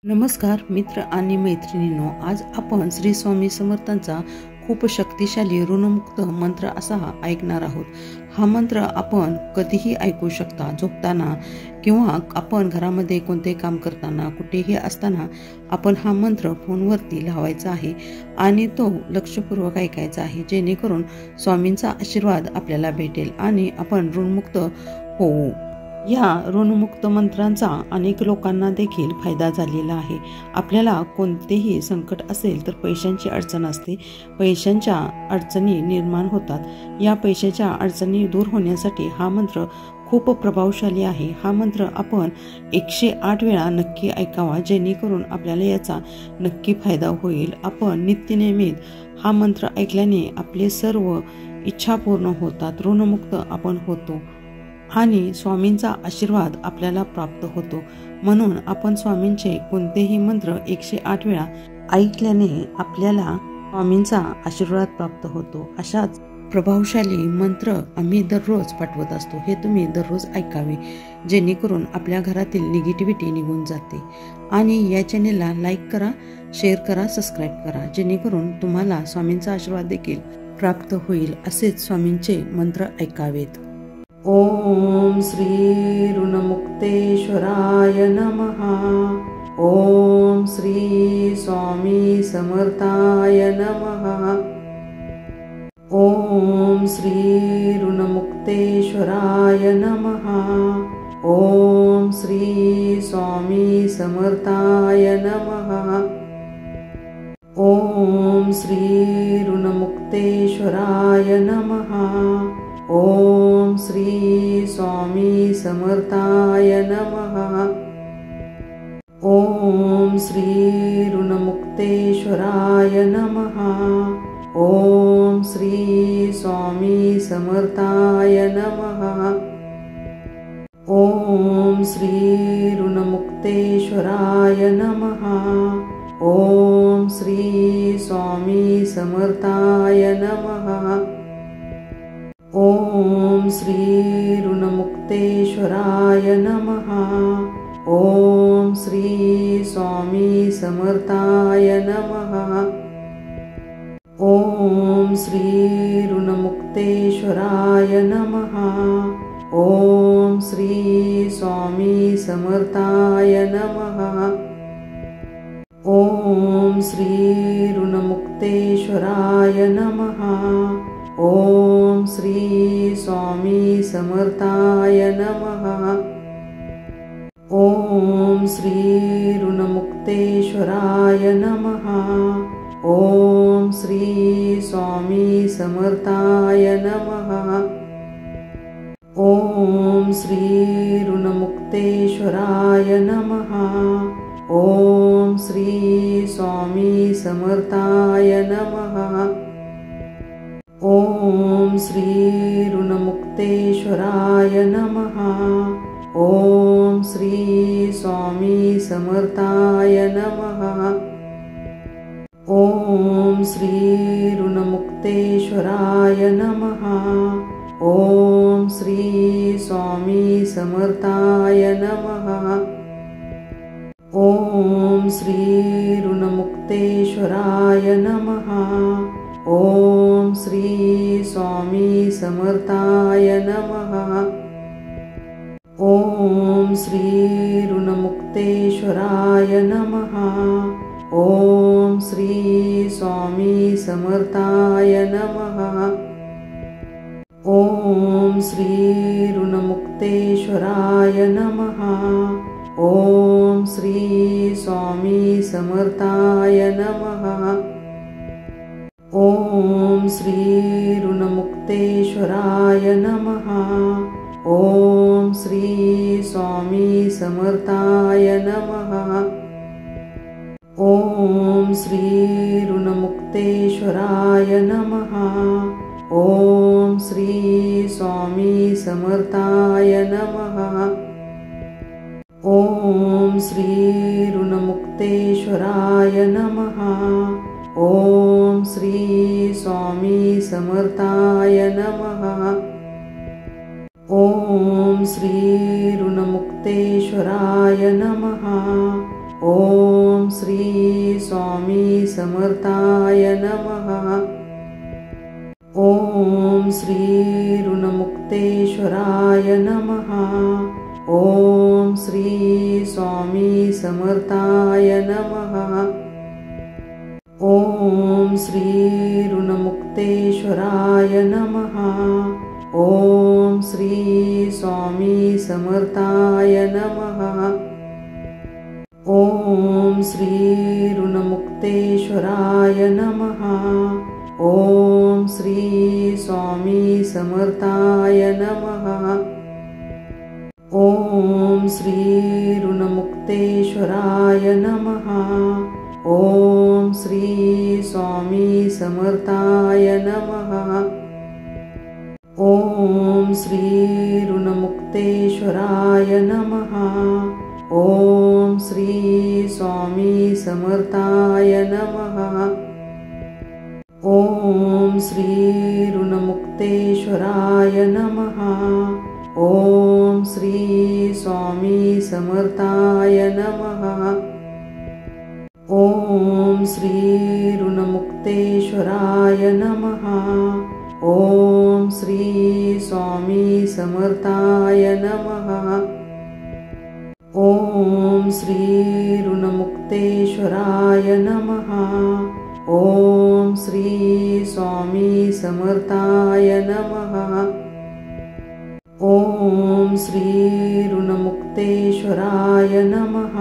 नमस्कार मित्र आणि मैत्रिणींनो, आज आपण श्री स्वामी समर्थांचा खूप शक्तिशाली ऋणमुक्त मंत्र असा ऐकणार आहोत। हा मंत्र आपण कधीही ऐकू शकता, झोपताना किंवा आपण घरामध्ये कोणतेही काम करताना, कुठेही असताना आपण हा मंत्र फोनवरती लावायचा आहे आणि तो लक्षपूर्वक ऐकायचा आहे, जेणेकरून स्वामींचा आशीर्वाद आपल्याला भेटेल आणि आपण ऋणमुक्त होऊ। या ऋणमुक्त मंत्रांचा अनेक लोकांना देखील फायदा झालेला आहे। आपल्याला कोणतेही संकट असेल तर पैशांची अडचण असते, पैशांच्या अडचणी निर्माण होतात। या पैशाच्या अडचणी दूर होण्यासाठी हा मंत्र खूप प्रभावशाली आहे। हा मंत्र आपण 108 वेळा नक्की ऐकावा, जेणेकरून आपल्याला याचा नक्की फायदा होईल। आपण नित्यनेमित हा मंत्र ऐकल्याने आपले सर्व इच्छा पूर्ण होतात, ऋणमुक्त आपण होतो आणि स्वामींचा आशीर्वाद आपल्याला प्राप्त होतो। म्हणून आपण स्वामींचे कोणतेही मंत्र 108 वेळा ऐकल्याने आपल्याला स्वामींचा आशीर्वाद प्राप्त होतो। अशाच प्रभावशाली मंत्र आम्ही दररोज पाठवत असतो, हे तुम्ही दररोज ऐकावे, जेणेकरून आपल्या घरातील निगेटिव्हिटी निघून जाते। आणि या चॅनेलला लाईक करा, शेअर करा, सबस्क्राईब करा, जेणेकरून तुम्हाला स्वामींचा आशीर्वाद देखील प्राप्त होईल। असेच स्वामींचे मंत्र ऐकावेत। ओम श्री ऋणमुक्तेश्वराय नमः। ओम श्री स्वामी समर्थाय नमः। ओम श्री ऋणमुक्तेश्वराय नमः। ओम श्री स्वामी समर्थाय नमः। ओम श्री ऋणमुक्तेश्वराय नमः। ओम श्री स्वामी समर्थाय नमः। ओम श्री ऋणमुक्तेश्वराय नमः। ओम श्री स्वामी समर्थाय नमः। ओम श्री ऋणमुक्तेश्वराय नमः। ओम श्री स्वामी समर्थाय नमः। ओम श्री ऋणमुक्तेश्वराय नमः। ओम श्री स्वामी समर्थाय नमः। ओम श्री ऋणमुक्तेश्वराय नमः। ओम श्री स्वामी समर्थाय नमः। ओम श्री ऋणमुक्तेश्वराय नमः। ओम श्री स्वामी समर्थाय नमः। ओम श्री ऋणमुक्तेश्वराय नमः। ओम श्री स्वामी समर्थाय नमः। ओम श्री ऋणमुक्तेश्वराय नमः। ओम श्री स्वामी समर्थाय नमः। ओम श्री ऋणमुक्तेश्वराय नमः। ओम श्री स्वामी समर्थाय नमः। ओम श्री ऋणमुक्तेश्वराय नमः। ओम श्री स्वामी समर्थाय नमः। ओम श्री ऋणमुक्तेश्वराय नमः। ओम श्री स्वामी समर्थाय नमः। ओम श्री ऋणमुक्तेश्वराय नमः। ओम श्री स्वामी समर्थाय नमः। ओम श्री ऋणमुक्तेश्वराय नमः। ओम श्री स्वामी समर्थाय नमः। ओम श्री ऋणमुक्तेश्वराय नमः। ओम श्री स्वामी समर्थाय नमः। ओम श्री ऋणमुक्तेश्वराय नमः। ओम श्री स्वामी समर्थाय नमः। ओम श्री ऋणमुक्तेश्वराय नमः। ओम श्री स्वामी समर्थाय नमः। ओम श्री ऋणमुक्तेश्वराय नमः। ओम ओम श्री स्वामी समर्थाय नमः। ओम श्री ऋणमुक्तेश्वराय नमः। ओम श्री स्वामी समर्थाय नमः। ओम श्री ऋणमुक्तेश्वराय नमः। ओम श्री स्वामी समर्थाय नमः। ओम श्री ऋणमुक्तेश्वराय नमः। ओम श्री स्वामी समर्थाय नमः। ओम श्री ऋणमुक्तेश्वराय नमः। ओम श्री स्वामी समर्थाय नमः। ओम श्री ऋणमुक्तेश्वराय नमः। ओम श्री स्वामी समर्थाय नमः। ओम श्री ऋणमुक्तेश्वराय नमः। ओम श्री स्वामी समर्थाय नमः। ओम श्री ऋणमुक्तेश्वराय नमः। ओम श्री स्वामी समर्थाय नमः। ओम श्री ऋणमुक्तेश्वराय नमः। ओम श्री स्वामी समर्थाय नमः। ओम श्री ऋणमुक्तेश्वराय नमः।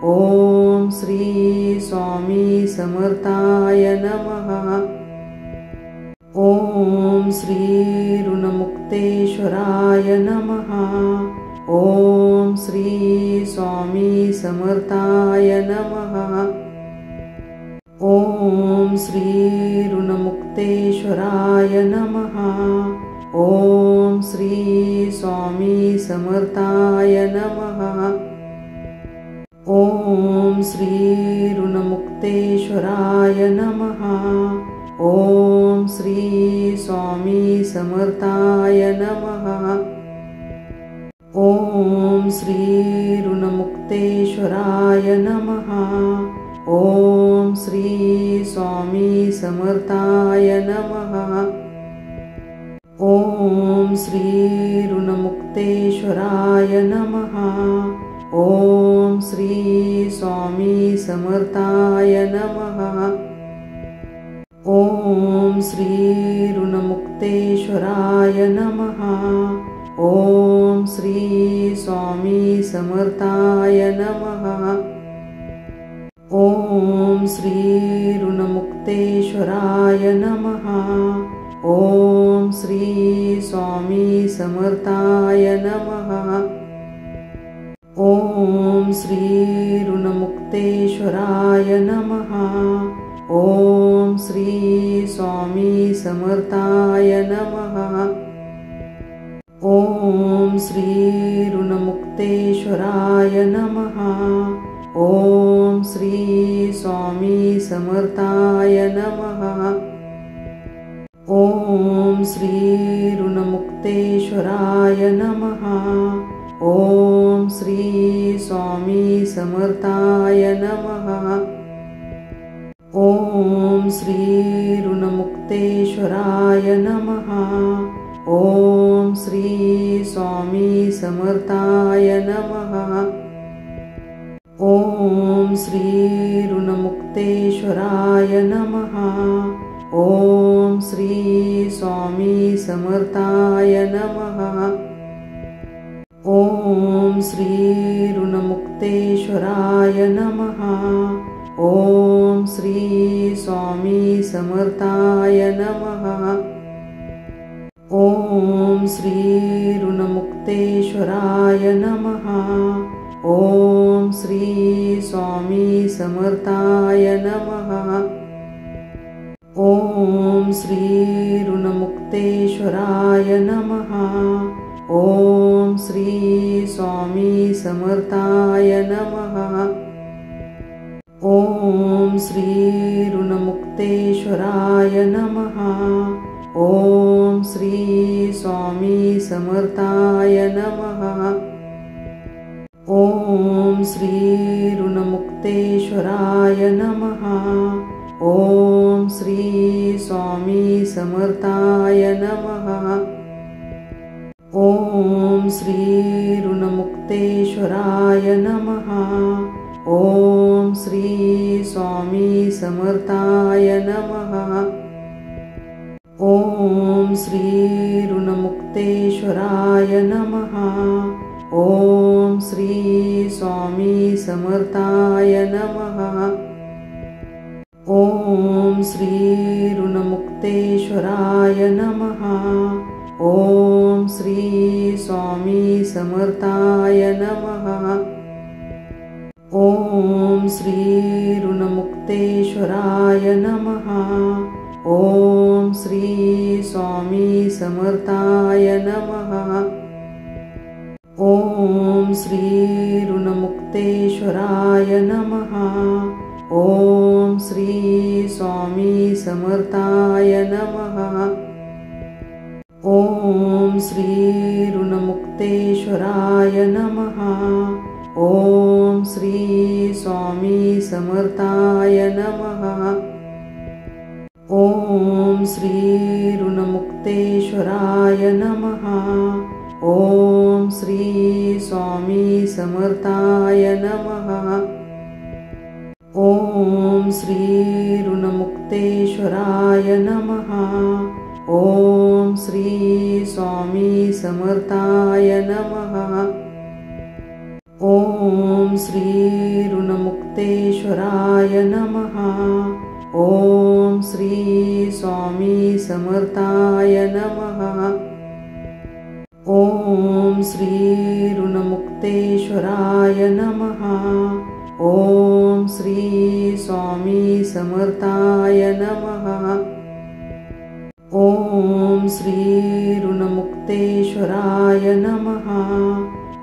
ओम श्री स्वामी समर्थाय नमः। ओम श्री ऋणमुक्तेश्वराय नमः। ओम श्री स्वामी समर्थाय नमः। ओम श्री ऋणमुक्तेश्वराय नमः। ओम श्री स्वामी समर्थाय नमः। ओम श्री ऋणमुक्तेश्वराय नमः। ओम श्री स्वामी समर्थाय नमः। ओम श्री ऋणमुक्तेश्वराय नमः। ओम श्री स्वामी समर्थाय नमः। ओम श्री ऋणमुक्तेश्वराय नमः। ओम श्री स्वामी समर्थाय नमः। ओम श्री ऋणमुक्तेश्वराय नमः। ओम श्री स्वामी समर्थाय नमः। ओम श्री ऋणमुक्तेश्वराय नमः। ओम श्री स्वामी समर्थाय नमः। ओम श्री ऋणमुक्तेश्वराय नमः। ओम श्री स्वामी समर्थाय नमः। ओम श्री ऋणमुक्तेश्वराय नमः। ओम श्री स्वामी समर्थाय नमः। ओम श्री ऋणमुक्तेश्वराय नमः। ओम श्री स्वामी समर्थाय नमः। ओम श्री ऋणमुक्तेश्वराय नमः। ओम श्री स्वामी समर्थाय नमः। ओम श्री ऋणमुक्तेश्वराय नमः। ओम श्री स्वामी समर्थाय नमः। ओम श्री ऋणमुक्तेश्वराय नमः। ओम श्री स्वामी समर्थाय नमः। ओम श्री ऋणमुक्तेश्वराय नमः। ओम श्री स्वामी समर्थाय नमः। ओम श्री ऋणमुक्तेश्वराय नमः। ओम श्री स्वामी समर्थाय नमः। ओम श्री ऋणमुक्तेश्वराय नमः। ओम श्री स्वामी समर्थाय नमः। ओम श्री ऋणमुक्तेश्वराय ऋणमुक्तेश्वराय नमः। ओम श्री स्वामी समर्थाय नमः। ओम श्री ऋणमुक्तेश्वराय नमः। ओम श्री स्वामी समर्थाय नमः। ओम श्री ऋणमुक्तेश्वराय नमः। ओम श्री स्वामी समर्थाय नमः। ओम श्री ऋणमुक्तेश्वराय नमः। ओम श्री स्वामी समर्थाय नमः। ओम श्री ऋणमुक्तेश्वराय नमः। ओम श्री स्वामी समर्थाय नमः। ओम श्री ऋणमुक्तेश्वराय नमः। ओम श्री स्वामी समर्थाय नमः। ओम श्री ऋणमुक्तेश्वराय नमः। ओम श्री स्वामी समर्थाय नमः। ओम श्री ऋणमुक्तेश्वराय नमः। ओम श्री स्वामी समर्थाय नमः। ओम श्री ऋणमुक्तेश्वराय नमः। ओम श्री स्वामी समर्थाय नमः। ओम श्री ऋणमुक्तेश्वराय नमः। ओम श्री स्वामी समर्थाय नमः। ओम श्री ऋणमुक्तेश्वराय नमः। ओम श्री स्वामी समर्थाय नमः। ओम श्री ऋणमुक्तेश्वराय नमः।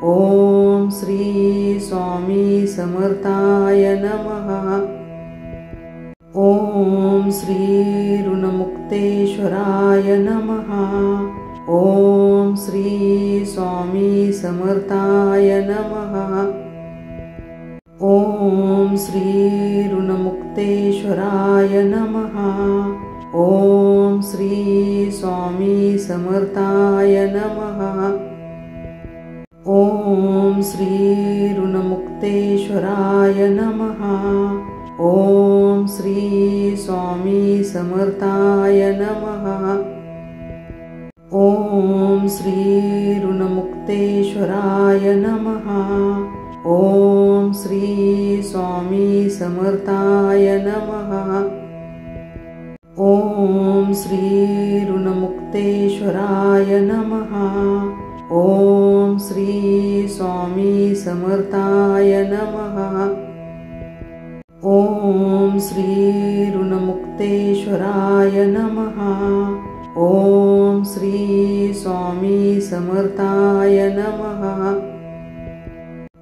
ओम श्री स्वामी समर्थाय नमः। ओम श्री ऋणमुक्तेश्वराय नमः। ओम श्री स्वामी समर्थाय नमः। ओम श्री ऋणमुक्तेश्वराय नमः। ओम श्री स्वामी समर्थाय नमः। ओम श्री ऋणमुक्तेश्वराय नमः। ओम श्री स्वामी समर्थाय नमः। ओम श्री ऋणमुक्तेश्वराय नमः। ओम श्री स्वामी समर्थाय नमः। ओम श्री ऋणमुक्तेश्वराय नमः। ओम श्री स्वामी समर्थाय नमः। ओम श्री ऋणमुक्तेश्वराय नमः। ओम श्री स्वामी समर्थाय नमः।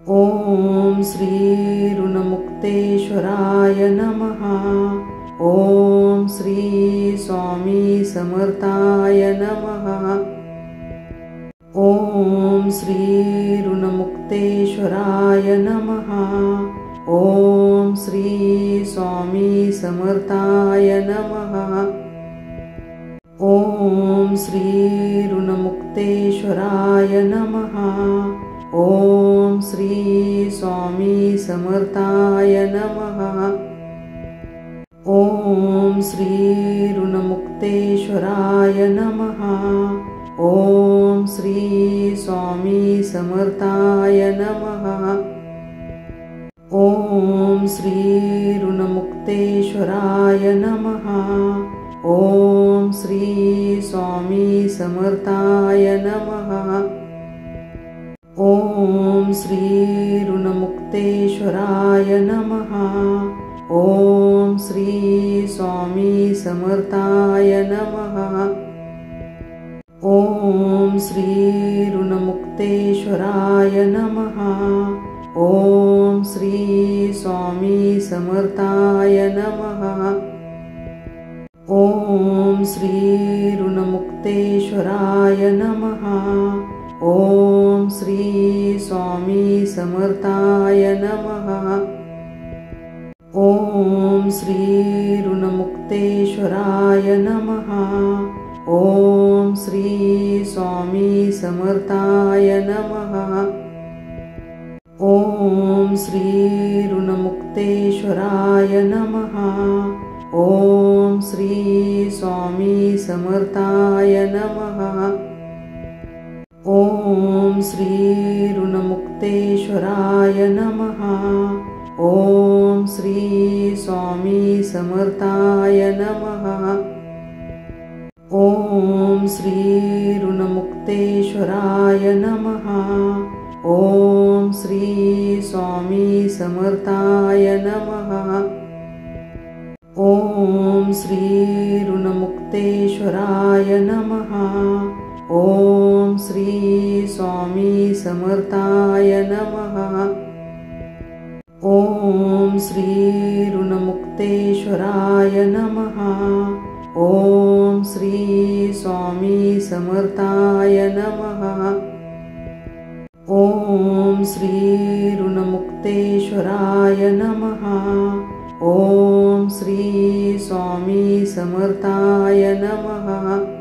ओम श्री ऋणमुक्तेश्वराय नमः। ओम श्री स्वामी समर्थाय नमः। ओम श्री ऋणमुक्तेश्वराय नमः। ओम श्री स्वामी समर्थाय नमः। ओम श्री ऋणमुक्तेश्वराय नमः। ओम श्री स्वामी समर्थाय नमः। ओम श्री ऋणमुक्तेश्वराय नमः। ओम श्री स्वामी समर्थाय नमः। ओम श्री ऋणमुक्तेश्वराय नमः। ओम श्री स्वामी समर्थाय नमः। ओम श्री ऋणमुक्तेश्वराय नमः। ओम श्री स्वामी समर्थाय नमः। ओम श्री ऋणमुक्तेश्वराय नमः। ओम श्री स्वामी समर्थाय नमः। ओम श्री ऋणमुक्तेश्वराय नमः। ओम श्री स्वामी समर्थाय नमः। ओम श्री ऋणमुक्तेश्वराय नमः। ओम श्री स्वामी समर्थाय नमः। ओम श्री ऋणमुक्तेश्वराय नमः। ओम श्री स्वामी समर्थाय नमः। ओम श्री ऋणमुक्तेश्वराय नमः। ओम श्री स्वामी समर्थाय नमः। ओम श्री ऋणमुक्तेश्वराय नमः। ओम श्री स्वामी समर्थाय नमः। ओम श्री ऋणमुक्तेश्वराय नमः। ओम श्री स्वामी समर्थाय नमः। ओम श्री ऋणमुक्तेश्वराय नमः। ओम श्री स्वामी समर्थाय नमः। ओम श्री ऋणमुक्तेश्वराय नमः। ओम श्री स्वामी समर्थाय नमः।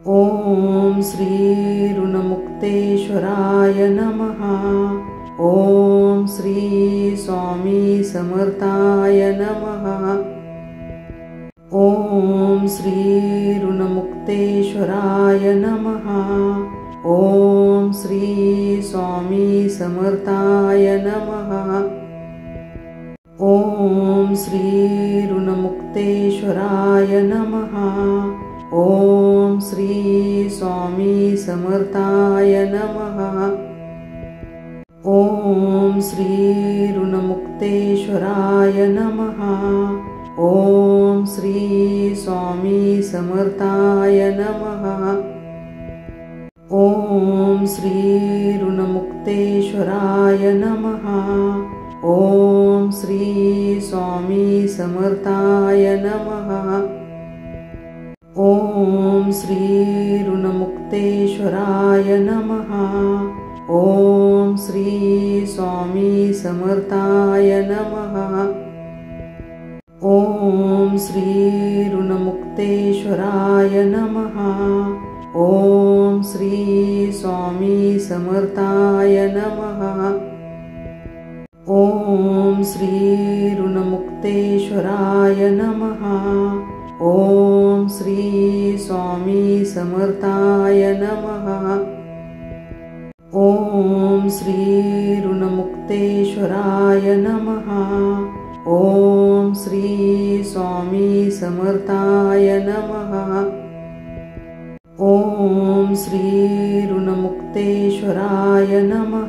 ओम श्री ऋणमुक्तेश्वराय नमः। ओम श्री स्वामी समर्थाय नमः। ओम श्री ऋणमुक्तेश्वराय नमः। ओम श्री स्वामी समर्थाय नमः। ओम श्री ऋणमुक्तेश्वराय नमः। ओम श्री स्वामी समर्थाय नमः। ओम श्री ऋणमुक्तेश्वराय नमः। ओम श्री स्वामी समर्थाय नमः। ओम श्री ऋणमुक्तेश्वराय नमः। ओम श्री स्वामी समर्थाय नमः। ओम श्री ऋणमुक्तेश्वराय नमः। ओम श्री स्वामी समर्थाय नमः। ओम श्री ऋणमुक्तेश्वराय नमः। ओम श्री स्वामी समर्थाय नमः। ओम श्री ऋणमुक्तेश्वराय नमः। ओम श्री स्वामी समर्थाय नमः। ओम श्री ऋणमुक्तेश्वराय नमः। ओम श्री स्वामी समर्थाय नमः। ओम श्री ऋणमुक्तेश्वराय नमः।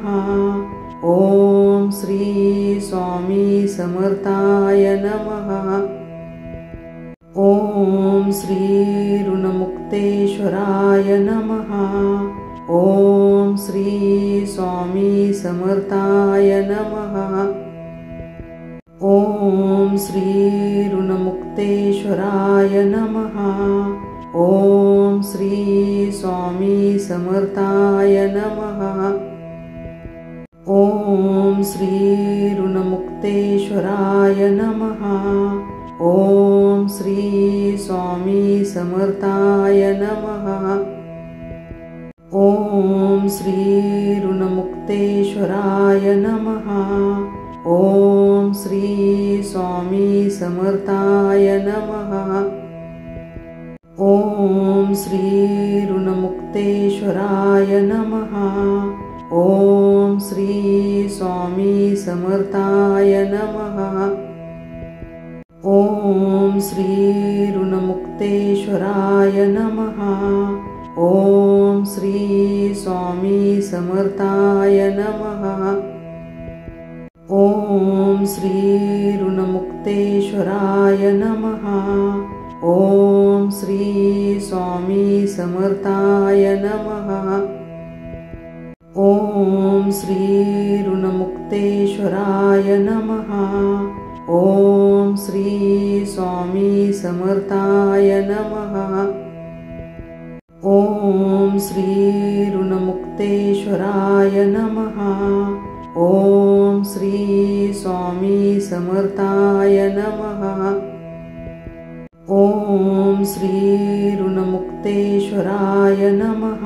ओम श्री स्वामी समर्थाय नमः। ओम श्री ऋणमुक्तेश्वराय नमः। ओम श्री स्वामी समर्थाय नमः। ओम श्री ऋणमुक्तेश्वराय नमः। ओम श्री स्वामी समर्थाय नमः। ओम श्री ऋणमुक्तेश्वराय नमः। ओम श्री स्वामी समर्थाय नमः। ओम श्री ऋणमुक्तेश्वराय नमः। ओम श्री स्वामी समर्थाय नमः। ओम श्री ऋणमुक्तेश्वराय नमः। ओम श्री स्वामी समर्थाय नमः। ओम श्री ऋणमुक्तेश्वराय नमः। ओम श्री स्वामी समर्थाय नमः। ओम श्री ऋणमुक्तेश्वराय नमः। ओम श्री स्वामी समर्थाय नमः। ओम श्री ऋणमुक्तेश्वराय नमः। ओम श्री स्वामी समर्थाय नमः। ओम श्री ऋणमुक्तेश्वराय नमः। ओम श्री स्वामी समर्थाय नमः। ओम श्री ऋणमुक्तेश्वराय नमः।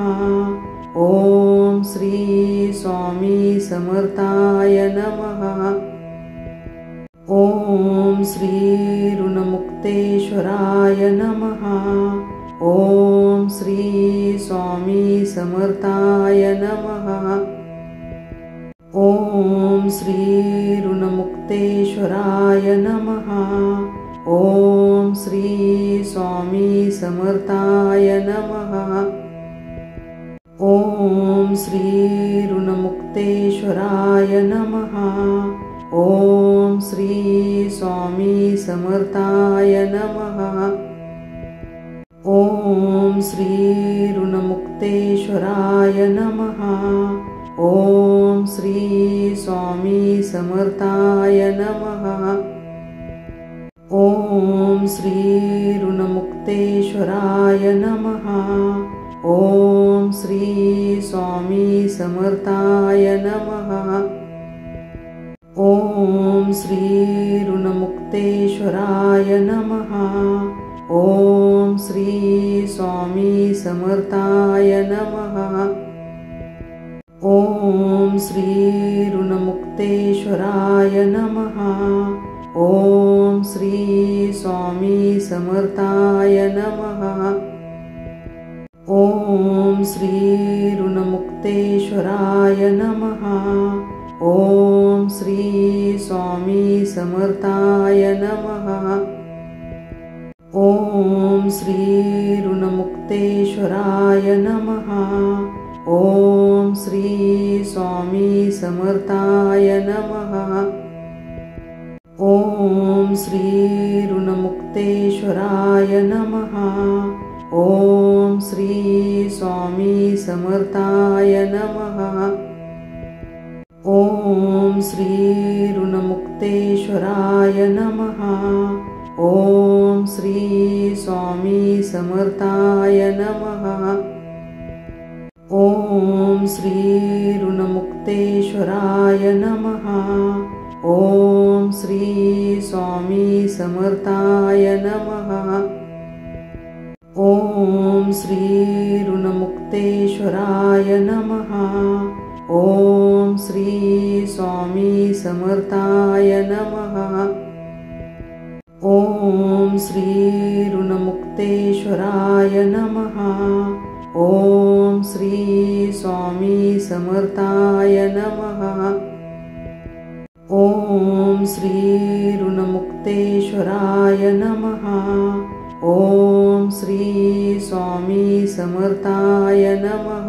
ओम श्री स्वामी समर्थाय नमः। ओम श्री ऋणमुक्तेश्वराय नमः। ओम श्री स्वामी समर्थाय नमः। ओम श्री ऋणमुक्तेश्वराय नमः। ओम श्री स्वामी समर्थाय नमः। ओम श्री ऋणमुक्तेश्वराय नमः। ओम श्री स्वामी समर्थाय नमः। ओम श्री ऋणमुक्तेश्वराय नमः। ओम श्री स्वामी समर्थाय नमः। ओम श्री ऋणमुक्तेश्वराय नमः। ओम श्री स्वामी समर्थाय नमः। ओम श्री ऋणमुक्तेश्वराय नमः। ओम श्री स्वामी समर्थाय नमः। ओम श्री ऋणमुक्तेश्वराय नमः। ओम श्री स्वामी समर्थाय नमः। ओम श्री ऋणमुक्तेश्वराय नमः। ओम श्री स्वामी समर्थाय नमः। ओम श्री ऋणमुक्तेश्वराय नमः। ओम श्री स्वामी समर्थाय नमः। ओम श्री ऋणमुक्तेश्वराय नमः। ओम श्री स्वामी समर्थाय नमः। ओम श्री ऋणमुक्तेश्वराय नमः। ओम श्री स्वामी समर्थाय नमः। ओम श्री ऋणमुक्तेश्वराय नमः। ओम श्री स्वामी समर्थाय नमः। ओम श्री ऋणमुक्तेश्वराय नमः। ओम श्री स्वामी समर्थाय नमः। ओम श्री ऋणमुक्तेश्वराय नमः। ओम श्री स्वामी समर्थाय नमः। ओम श्री ऋणमुक्तेश्वराय नमः। ओम श्री स्वामी समर्थाय नमः।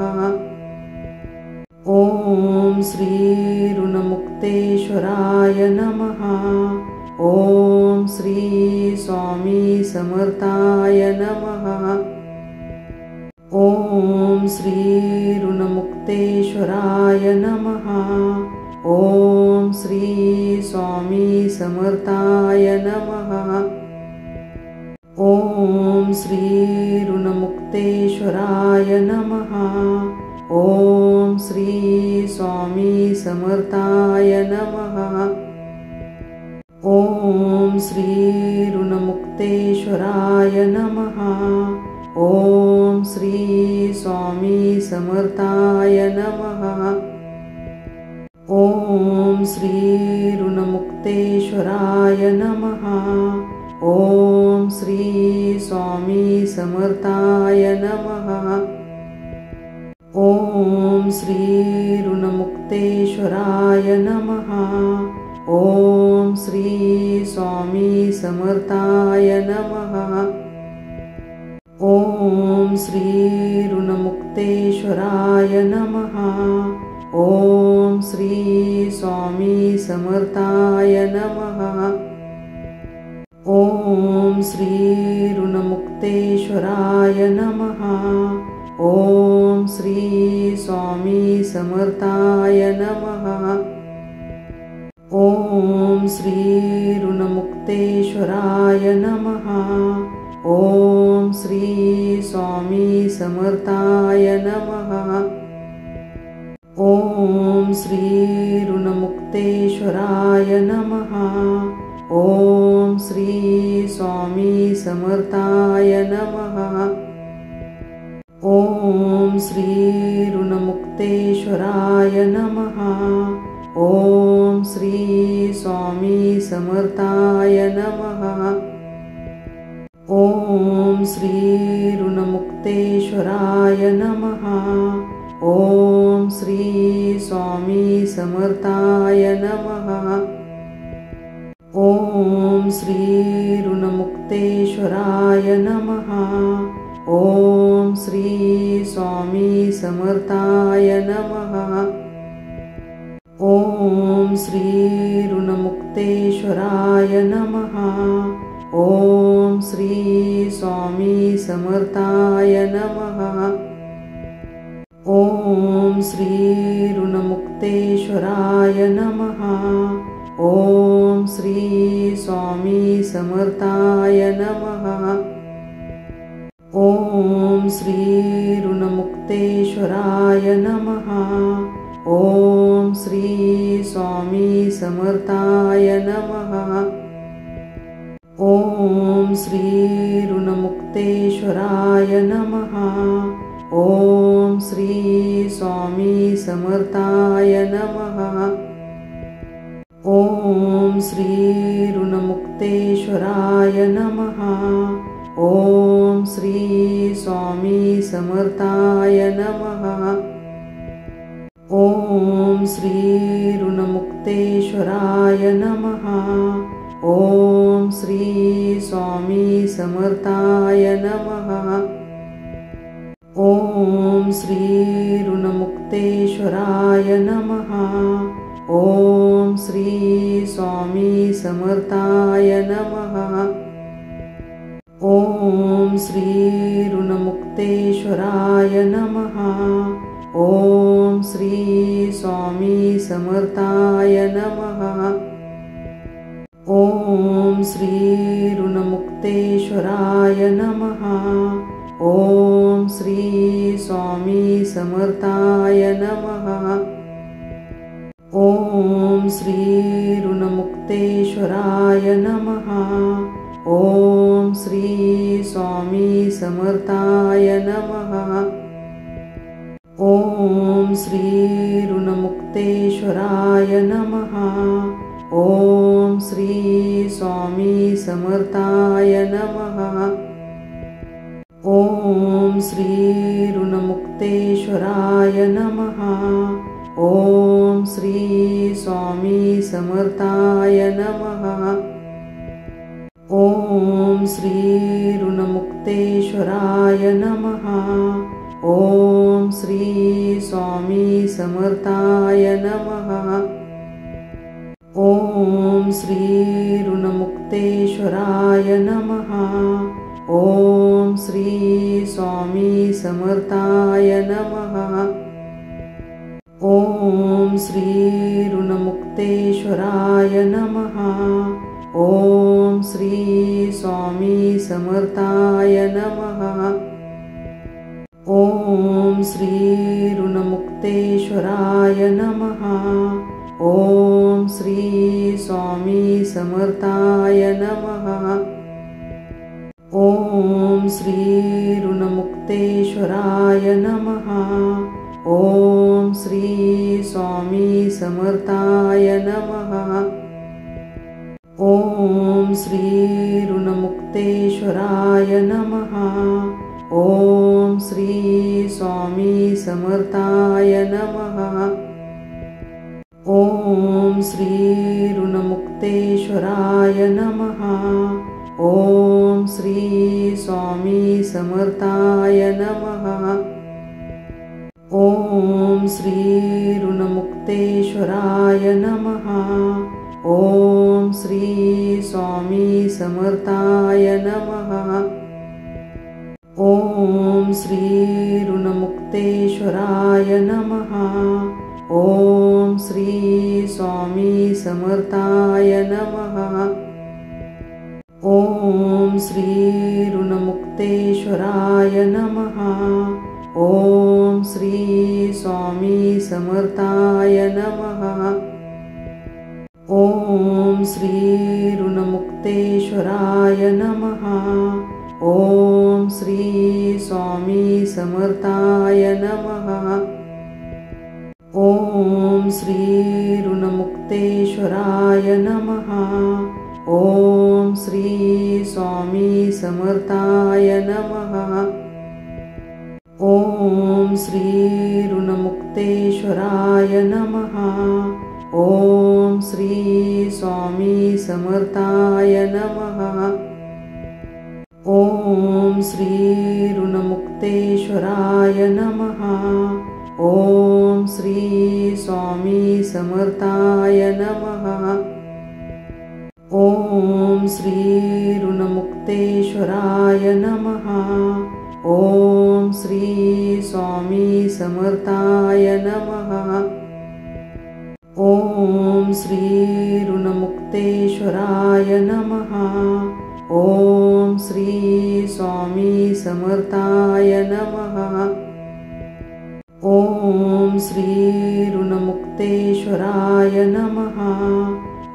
ओम श्री ऋणमुक्तेश्वराय नमः। ओम श्री स्वामी समर्थाय नमः। ओम श्री ऋणमुक्तेश्वराय नमः। ओम श्री स्वामी समर्थाय नमः। ओम श्री ऋणमुक्तेश्वराय नमः। ओम श्री स्वामी समर्थाय नमः। ओम श्री ऋणमुक्तेश्वराय नमः। ओम श्री स्वामी समर्थाय नमः। ओम श्री ऋणमुक्तेश्वराय नमः। ओम श्री स्वामी समर्थाय नमः। ओम श्री ऋणमुक्तेश्वराय नमः। ओम श्री स्वामी समर्थाय नमः। ओम श्री ऋणमुक्तेश्वराय नमः। ओम श्री स्वामी समर्थाय नमः। ओम श्री ऋणमुक्तेश्वराय नमः। ओम श्री स्वामी समर्थाय नमः। ओम श्री ऋणमुक्तेश्वराय नमः। ओम श्री स्वामी समर्थाय नमः। ओम श्री ऋणमुक्तेश्वराय नमः। ओम श्री स्वामी समर्थाय नमः। ओम श्री ऋणमुक्तेश्वराय नमः। ओम श्री स्वामी समर्थाय नमः। ओम श्री ऋणमुक्तेश्वराय नमः। ओम श्री स्वामी समर्थाय नमः। ओम श्री ऋणमुक्तेश्वराय नमः। ओम श्री स्वामी समर्थाय नमः। ओम श्री ऋणमुक्तेश्वराय नमः। ओम श्री स्वामी समर्थाय नमः। ओम श्री ऋणमुक्तेश्वराय नमः। ओम श्री स्वामी समर्थाय नमः। ओम श्री ऋणमुक्तेश्वराय नमः। ओम श्री स्वामी समर्थाय नमः। ओम श्री ऋणमुक्तेश्वराय नमः। ओम श्री स्वामी समर्थाय नमः। ओम श्री ऋणमुक्तेश्वराय नमः। ओम श्री स्वामी समर्थाय नमः। ओम श्री ऋणमुक्तेश्वराय नमः। ओम श्री स्वामी समर्थाय नमः। ओम श्री ऋणमुक्तेश्वराय नमः। ओम श्री स्वामी समर्थाय नमः। ओम श्री ऋणमुक्तेश्वराय नमः। ओम श्री स्वामी समर्थाय नमः। ओम श्री ऋणमुक्तेश्वराय नमः। ओम श्री स्वामी समर्थाय नमः। ओम श्री ऋणमुक्तेश्वराय नमः। ओम श्री स्वामी समर्थाय नमः। ओम श्री ऋणमुक्तेश्वराय नमः। ओम श्री स्वामी समर्थाय नमः। ओम श्री ऋणमुक्तेश्वराय नमः। ओम श्री स्वामी समर्थाय नमः। ओम श्री ऋणमुक्तेश्वराय नमः। ओम श्री स्वामी समर्थाय नमः। ओम श्री ऋणमुक्तेश्वराय नमः। ओम श्री स्वामी समर्थाय नमः। ओम श्री ऋणमुक्तेश्वराय नमः। ओम श्री स्वामी समर्थाय नमः। ओम श्री ऋणमुक्तेश्वराय नमः। ओम श्री स्वामी समर्थाय नमः। ओम श्री ऋणमुक्तेश्वराय नमः। ओम श्री स्वामी समर्थाय नमः। ओम श्री ऋणमुक्तेश्वराय नमः। ओम श्री स्वामी समर्थाय नमः। ओम श्री ऋणमुक्तेश्वराय नमः। ओम श्री स्वामी समर्थाय नमः। ओम श्री ऋणमुक्तेश्वराय नमः। ओम श्री स्वामी समर्थाय नमः। ओम श्री ऋणमुक्तेश्वराय नमः। ओम श्री स्वामी समर्थाय नमः। ओम श्री ऋणमुक्तेश्वराय नमः। ओम श्री स्वामी समर्थाय नमः। ओम श्री ऋणमुक्तेश्वराय नमः। ओम श्री स्वामी समर्थाय नमः। ओम श्री ऋणमुक्तेश्वराय नमः। ओम श्री स्वामी समर्थाय नमः। ओम श्री ऋणमुक्तेश्वराय नमः। ओम श्री स्वामी समर्थाय नमः। ओम श्री ऋणमुक्तेश्वराय नमः। ओम श्री स्वामी समर्थाय नमः। ओम श्री ऋणमुक्तेश्वराय नमः। ओम श्री स्वामी समर्थाय नमः। ओम श्री ऋणमुक्तेश्वराय नमः। ओम श्री स्वामी समर्थाय नमः। ओम श्री ऋणमुक्तेश्वराय नमः।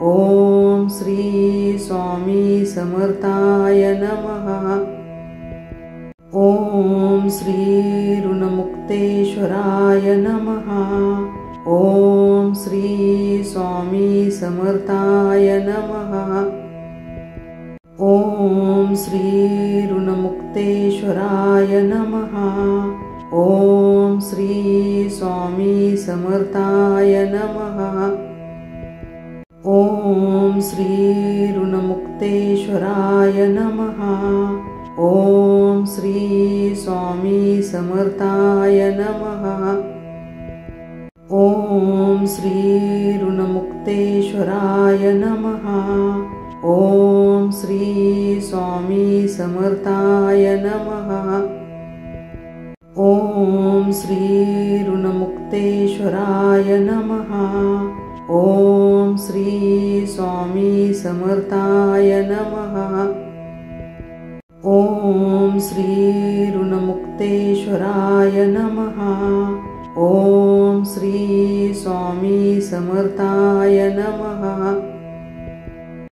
ओम श्री स्वामी समर्थाय नमः। ओम श्री ऋणमुक्तेश्वराय नमः। ओम श्री स्वामी समर्थाय नमः। ओम श्री ऋणमुक्तेश्वराय नमः। ओम श्री स्वामी समर्थाय नमः। ओम श्री ऋणमुक्तेश्वराय नमः। ओम श्री स्वामी समर्थाय नमः। ओम श्री ऋणमुक्तेश्वराय नमः। ओम श्री स्वामी समर्थाय नमः। ओम श्री ऋणमुक्तेश्वराय नमः। ओम श्री स्वामी समर्थाय नमः। ओम श्री ऋणमुक्तेश्वराय नमः। ओम श्री स्वामी समर्थाय नमः।